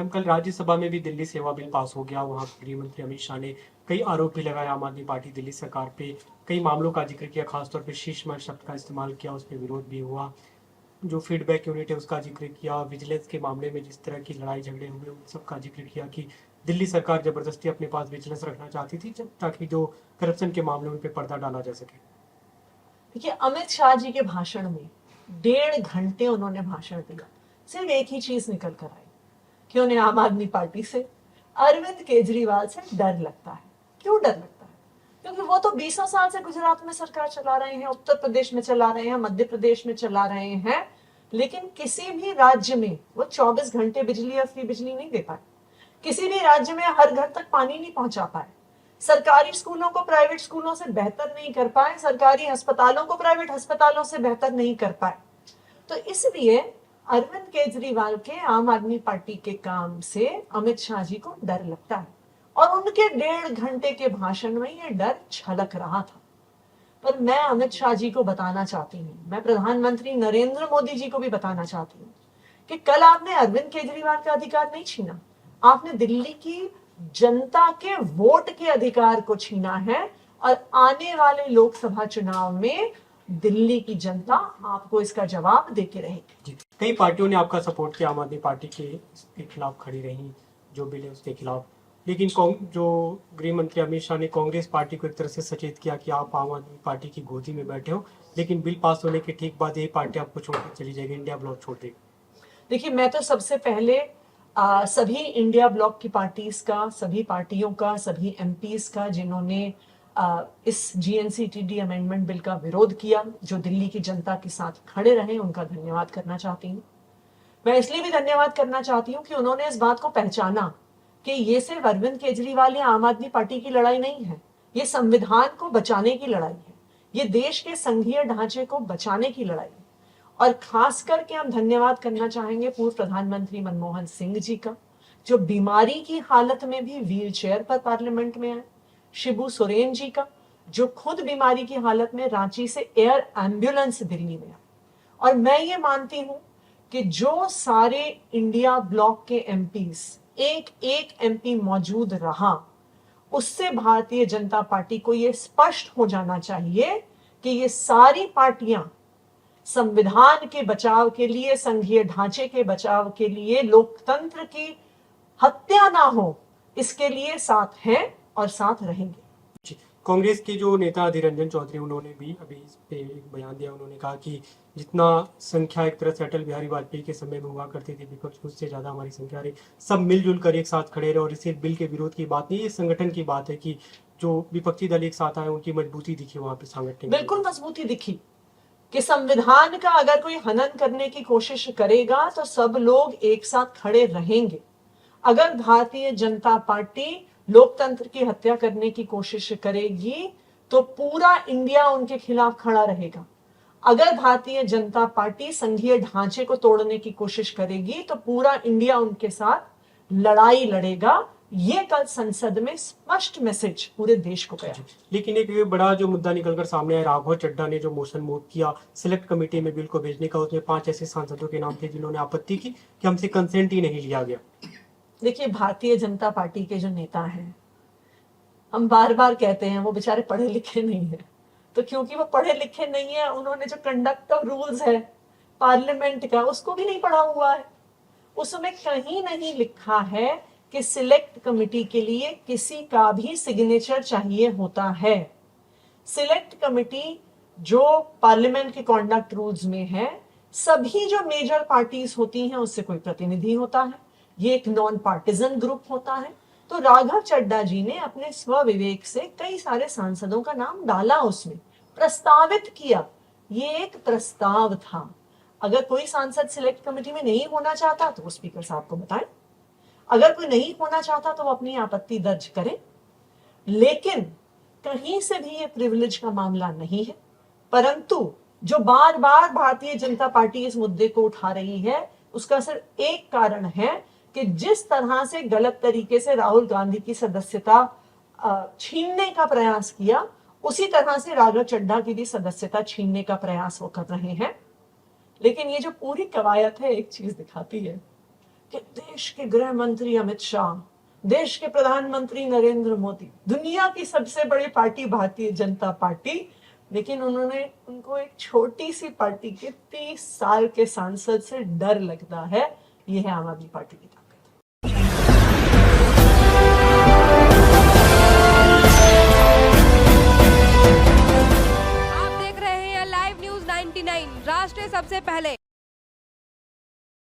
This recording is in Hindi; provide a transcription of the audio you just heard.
मैम, कल राज्यसभा में भी दिल्ली सेवा बिल पास हो गया। वहाँ गृह मंत्री अमित शाह ने कई आरोप भी लगाए आम आदमी पार्टी दिल्ली सरकार पे। कई मामलों का जिक्र किया, खासतौर पे शीश महल शब्द का इस्तेमाल किया, उस पर विरोध भी हुआ। जो फीडबैक यूनिट है उसका जिक्र किया, विजिलेंस के मामले में जिस तरह की लड़ाई झगड़े हुए उन सब का जिक्र किया कि दिल्ली सरकार जबरदस्ती अपने पास विजिलेंस रखना चाहती थी ताकि जो करप्शन के मामले उन पर पर्दा डाला जा सके। देखिए, अमित शाह जी के भाषण में 1.5 घंटे उन्होंने भाषण दिया, सिर्फ एक ही चीज निकल कर आई कि उन्हें आम आदमी पार्टी से, अरविंद केजरीवाल से डर लगता है। क्यों डर लगता है? क्योंकि वो तो 20 साल से गुजरात में सरकार चला रहे हैं, उत्तर प्रदेश में चला रहे हैं, मध्य प्रदेश में चला रहे हैं, लेकिन किसी भी राज्य में वो 24 घंटे बिजली या फ्री बिजली नहीं दे पाए। किसी भी राज्य में हर घर तक पानी नहीं पहुंचा पाए। सरकारी स्कूलों को प्राइवेट स्कूलों से बेहतर नहीं कर पाए, सरकारी अस्पतालों को प्राइवेट अस्पतालों से बेहतर नहीं कर पाए। तो इसलिए अरविंद केजरीवाल के आम आदमी पार्टी के काम से अमित शाह जी को डर लगता है, और उनके 1.5 घंटे के भाषण में ये डर झलक रहा था। पर मैं अमित शाह जी को बताना चाहती हूँ, मैं प्रधानमंत्री नरेंद्र मोदी जी को भी बताना चाहती हूँ कि कल आपने अरविंद केजरीवाल का अधिकार नहीं छीना, आपने दिल्ली की जनता के वोट के अधिकार को छीना है। और आने वाले लोकसभा चुनाव में दिल्ली की जनता आपको इसका जवाब देके रहेगी। कई पार्टियों ने आपका सपोर्ट किया, आम आदमी पार्टी के खिलाफ खड़ी रही, जो बिल है उसके खिलाफ। लेकिन जो गृह मंत्री अमित शाह ने कांग्रेस पार्टी को एक तरह से सचेत किया कि आप आम आदमी पार्टी की गोदी में बैठे हो, लेकिन बिल पास होने के ठीक बाद यही पार्टी आपको छोड़कर चली जाएगी, इंडिया ब्लॉक छोड़ देगी। देखिए, मैं तो सबसे पहले सभी इंडिया ब्लॉक की पार्टीज का, सभी पार्टियों का, सभी एमपीज का जिन्होंने इस जीएनसीटीडी अमेंडमेंट बिल का विरोध किया, जो दिल्ली की जनता के साथ खड़े रहे, उनका धन्यवाद करना चाहती हूँ। मैं इसलिए भी धन्यवाद करना चाहती हूँ कि उन्होंने इस बात को पहचाना कि ये सिर्फ अरविंद केजरीवाल या आम आदमी पार्टी की लड़ाई नहीं है, ये संविधान को बचाने की लड़ाई है, ये देश के संघीय ढांचे को बचाने की लड़ाई है। और खास करके हम धन्यवाद करना चाहेंगे पूर्व प्रधानमंत्री मनमोहन सिंह जी का, जो बीमारी की हालत में भी व्हील चेयर पर पार्लियामेंट में आए, शिबू सोरेन जी का, जो खुद बीमारी की हालत में रांची से एयर एम्बुलेंस दिल्ली में आए। और मैं ये मानती हूं कि जो सारे इंडिया ब्लॉक के एमपीज, एक एक एमपी मौजूद रहा, उससे भारतीय जनता पार्टी को यह स्पष्ट हो जाना चाहिए कि ये सारी पार्टियां संविधान के बचाव के लिए, संघीय ढांचे के बचाव के लिए, लोकतंत्र की हत्या ना हो, इसके लिए साथ हैं और साथ रहेंगे। कांग्रेस के जो नेता अधीर रंजन चौधरी, उन्होंने भी अभी इस पे एक बयान दिया। उन्होंने कहा कि जितना संख्या एक तरह से अटल बिहारी वाजपेयी के समय में हुआ करती थी, विपक्ष उससे ज्यादा हमारी संख्या रही, सब मिलजुल कर एक साथ खड़े रहे। और इसे बिल के विरोध की बात नहीं, ये संगठन की बात है कि जो विपक्षी दल एक साथ आए, उनकी मजबूती दिखी वहां पे संगठन। बिल्कुल मजबूती दिखी कि संविधान का अगर कोई हनन करने की कोशिश करेगा तो सब लोग एक साथ खड़े रहेंगे। अगर भारतीय जनता पार्टी लोकतंत्र की हत्या करने की कोशिश करेगी तो पूरा इंडिया उनके खिलाफ खड़ा रहेगा। अगर भारतीय जनता पार्टी संघीय ढांचे को तोड़ने की कोशिश करेगी तो पूरा इंडिया उनके साथ लड़ाई लड़ेगा। ये कल संसद में स्पष्ट मैसेज पूरे देश को गया। लेकिन एक बड़ा जो मुद्दा निकलकर सामने आया, राघव चड्ढा ने जो मोशन मूव किया सिलेक्ट कमेटी में बिल को भेजने का, उसमें 5 ऐसे सांसदों के नाम थे जिन्होंने आपत्ति की कि हमसे कंसेंट ही नहीं लिया गया। देखिए, भारतीय जनता पार्टी के जो नेता हैं, हम बार बार कहते हैं वो बेचारे पढ़े लिखे नहीं है, तो क्योंकि वो पढ़े लिखे नहीं है, उन्होंने जो कंडक्ट ऑफ रूल्स है पार्लियामेंट का, उसको भी नहीं पढ़ा हुआ है। उसमें कहीं नहीं लिखा है कि सिलेक्ट कमेटी के लिए किसी का भी सिग्नेचर चाहिए होता है। सिलेक्ट कमेटी जो पार्लियामेंट के कॉन्डक्ट रूल्स में है, सभी जो मेजर पार्टीज होती हैं उससे कोई प्रतिनिधि होता है, ये एक नॉन पार्टिजन ग्रुप होता है। तो राघव चड्ढा जी ने अपने स्वविवेक से कई सारे सांसदों का नाम डाला, उसमें प्रस्तावित किया, ये एक प्रस्ताव था। अगर कोई सांसद सिलेक्ट कमेटी में नहीं होना चाहता तो वो स्पीकर साहब को बताएं, अगर कोई नहीं होना चाहता तो वो अपनी आपत्ति दर्ज करें। लेकिन कहीं से भी ये प्रिविलेज का मामला नहीं है। परंतु जो बार बार भारतीय जनता पार्टी इस मुद्दे को उठा रही है, उसका सिर्फ एक कारण है कि जिस तरह से गलत तरीके से राहुल गांधी की सदस्यता छीनने का प्रयास किया, उसी तरह से राघव चड्ढा की भी सदस्यता छीनने का प्रयास वो कर रहे हैं। लेकिन ये जो पूरी कवायद है, एक चीज दिखाती है कि देश के गृह मंत्री अमित शाह, देश के प्रधानमंत्री नरेंद्र मोदी, दुनिया की सबसे बड़ी पार्टी भारतीय जनता पार्टी, लेकिन उनको एक छोटी सी पार्टी के 30 साल के सांसद से डर लगता है। ये है आम आदमी पार्टी की ताकत।